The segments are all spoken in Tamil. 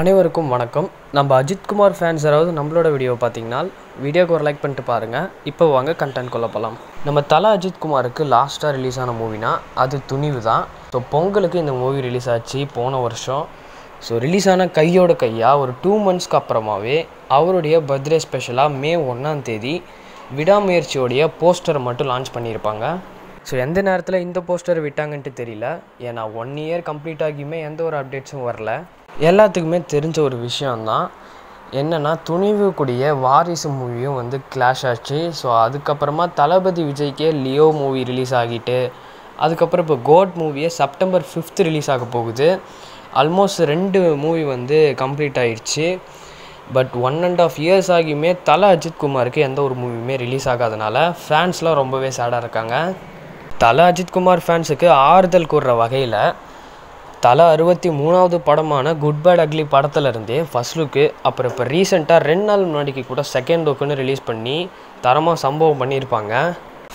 அனைவருக்கும் வணக்கம். நம்ம அஜித் குமார் ஃபேன்ஸ் யாராவது நம்மளோட வீடியோ பார்த்தீங்கன்னா வீடியோக்கு ஒரு லைக் பண்ணிட்டு பாருங்கள். இப்போ வாங்க கண்டென்ட் கொள்ள போகலாம். நம்ம தல அஜித் குமாருக்கு லாஸ்ட்டாக ரிலீஸ் ஆன மூவினா அது துணிவு தான். ஸோ பொங்கலுக்கு இந்த மூவி ரிலீஸ் ஆச்சு போன வருஷம். ஸோ ரிலீஸ் ஆன கையோட கையாக ஒரு 2 monthsக்கு அப்புறமாவே அவருடைய பர்த்டே ஸ்பெஷலாக May 1 விடாமுயற்சியோடைய போஸ்டரை மட்டும் லான்ச் பண்ணியிருப்பாங்க. ஸோ எந்த நேரத்தில் இந்த போஸ்டர் விட்டாங்கன்ட்டு தெரியல. ஏன்னா 1 year கம்ப்ளீட் ஆகியுமே எந்த ஒரு அப்டேட்ஸும் வரல. எல்லாத்துக்குமே தெரிஞ்ச ஒரு விஷயந்தான் என்னென்னா, துணிவு கூடிய வாரிசு மூவியும் வந்து கிளாஷ் ஆச்சு. ஸோ அதுக்கப்புறமா தளபதி விஜய்க்கே லியோ மூவி ரிலீஸ் ஆகிட்டு, அதுக்கப்புறம் இப்போ கோட் மூவியே September 5 ரிலீஸ் ஆக போகுது. ஆல்மோஸ்ட் 2 மூவி வந்து கம்ப்ளீட் ஆகிடுச்சு. பட் 1.5 years ஆகியுமே தல அஜித் குமாருக்கு எந்த ஒரு மூவியுமே ரிலீஸ் ஆகாதனால ஃபேன்ஸ்லாம் ரொம்பவே சேடாக இருக்காங்க. தல அஜித் குமார் ஃபேன்ஸுக்கு ஆறுதல் கூறுற வகையில் தல 63வது படமான குட் பேட் அக்லி படத்துலேருந்தே ஃபர்ஸ்ட் லுக்கு, அப்புறம் இப்போ ரீசெண்டாக 2 நாள் முன்னாடிக்கு கூட செகண்ட் லுக்குன்னு ரிலீஸ் பண்ணி தரமாக சம்பவம் பண்ணியிருப்பாங்க.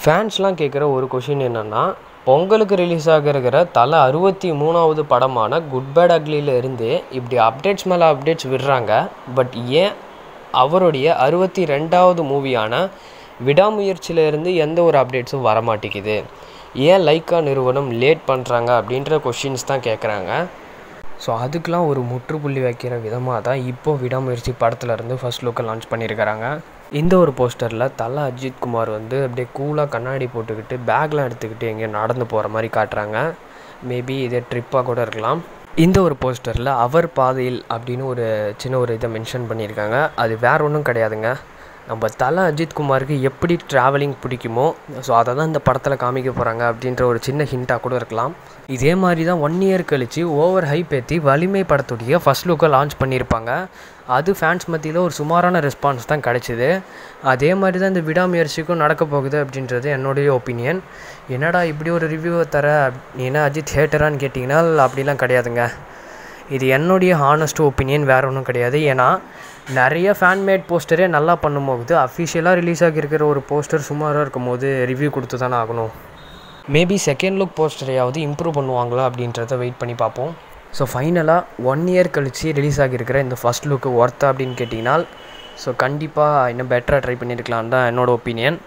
ஃபேன்ஸ்லாம் கேட்குற ஒரு கொஷின் என்னென்னா, பொங்கலுக்கு ரிலீஸ் ஆகிருக்கிற தல 63வது படமான குட் பேட் அக்லியில் இருந்தே இப்படி அப்டேட்ஸ் மேலே அப்டேட்ஸ் விடுறாங்க. பட் ஏன் அவருடைய 62வது மூவியான விடாமுயற்சியிலேருந்து எந்த ஒரு அப்டேட்ஸும் வரமாட்டேங்குது, ஏன் லைக்கா நிறுவனம் லேட் பண்ணுறாங்க அப்படின்ற கொஷின்ஸ் தான் கேட்குறாங்க. ஸோ அதுக்கெலாம் ஒரு முற்றுப்புள்ளி வைக்கிற விதமாக தான் இப்போது விடாமுயற்சி படத்துலேருந்து ஃபர்ஸ்ட் லுக்கை லான்ச் பண்ணியிருக்கிறாங்க. இந்த ஒரு போஸ்டரில் தல அஜித் குமார் வந்து அப்படியே கூலாக கண்ணாடி போட்டுக்கிட்டு பேக்லாம் எடுத்துக்கிட்டு எங்கேயோ நடந்து போகிற மாதிரி காட்டுறாங்க. மேபி இதே ட்ரிப்பாக கூட இருக்கலாம். இந்த ஒரு போஸ்டரில் அவர் பாதையில் அப்படின்னு ஒரு சின்ன ஒரு இதை மென்ஷன் பண்ணியிருக்காங்க. அது வேறு ஒன்றும் கிடையாதுங்க, நம்ம தல அஜித் குமாருக்கு எப்படி ட்ராவலிங் பிடிக்குமோ ஸோ அதை தான் இந்த படத்தில் காமிக்க போகிறாங்க அப்படின்ற ஒரு சின்ன ஹிண்ட்டாக கூட இருக்கலாம். இதே மாதிரி தான் 1 year கழித்து ஓவர் ஹைப் ஏற்றி வலிமை படத்துடைய ஃபர்ஸ்ட் லுக்கை லான்ச் பண்ணியிருப்பாங்க. அது ஃபேன்ஸ் மத்தியில் ஒரு சுமாரான ரெஸ்பான்ஸ் தான் கிடச்சிது. அதே மாதிரி தான் இந்த விடாமுயற்சிக்கும் நடக்க போகுது அப்படின்றது என்னுடைய ஒப்பீனியன். என்னடா இப்படி ஒரு ரிவ்யூவை தர, நீ என்ன அஜித் ஹேட்டரான்னு கேட்டிங்கன்னா அப்படிலாம் கிடையாதுங்க. இது என்னுடைய ஹானஸ்ட் ஒப்பீனியன், வேறு ஒன்றும் கிடையாது. ஏன்னா நிறைய ஃபேன்மேட் போஸ்டரே நல்லா பண்ணும்போது அஃபிஷியலாக ரிலீஸ் ஆகியிருக்கிற ஒரு போஸ்டர் சுமாராக இருக்கும் போது ரிவ்யூ கொடுத்து தானே ஆகணும். மேபி செகண்ட் லுக் போஸ்டரையாவது இம்ப்ரூவ் பண்ணுவாங்களா அப்படின்றத வெயிட் பண்ணி பார்ப்போம். ஸோ ஃபைனலாக 1 year கழித்து ரிலீஸ் ஆகியிருக்கிற இந்த ஃபர்ஸ்ட் லுக்கு ஒர்த்தா அப்படின்னு கேட்டிங்கன்னா ஸோ கண்டிப்பாக இன்னும் பெட்டராக ட்ரை பண்ணியிருக்கலாம் தான் என்னோடய ஒப்பீனியன்.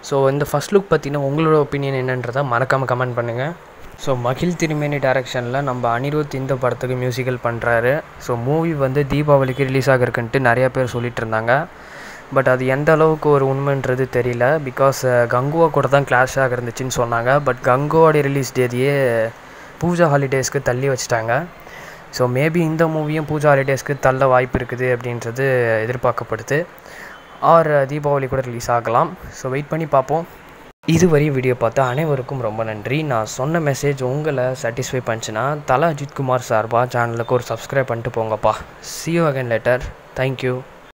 ஸோ இந்த ஃபர்ஸ்ட் லுக் பற்றின உங்களோட ஒப்பீனியன் என்னன்றதை மறக்காமல் கமெண்ட் பண்ணுங்கள். ஸோ மகிழ் திருமேனி டைரக்ஷனில் நம்ம அனிருத் இந்த படத்துக்கு மியூசிக்கல் பண்ணுறாரு. ஸோ மூவி வந்து தீபாவளிக்கு ரிலீஸ் ஆகிருக்குன்ட்டு நிறையா பேர் சொல்லிகிட்டு இருந்தாங்க. பட் அது எந்த அளவுக்கு ஒரு உண்மைன்றது தெரியல. பிகாஸ் கங்குவா கூட தான் கிளாஷாக இருந்துச்சுன்னு சொன்னாங்க. பட் கங்குவோடைய ரிலீஸ் தேதியே பூஜா ஹாலிடேஸ்க்கு தள்ளி வச்சுட்டாங்க. ஸோ மேபி இந்த மூவியும் பூஜா ஹாலிடேஸ்க்கு தள்ள வாய்ப்பு இருக்குது அப்படின்றது எதிர்பார்க்கப்படுது. ஆர் தீபாவளி கூட ரிலீஸ் ஆகலாம். ஸோ வெயிட் பண்ணி பார்ப்போம். இதுவரை வீடியோ பார்த்தா அனைவருக்கும் ரொம்ப நன்றி. நான் சொன்ன மெசேஜ் உங்களை சாட்டிஸ்ஃபை பண்ணிச்சுன்னா தல அஜித் குமார் சார்பாக சேனலுக்கு ஒரு சப்ஸ்கிரைப் பண்ணிட்டு போங்கப்பா. See you again later. Thank you.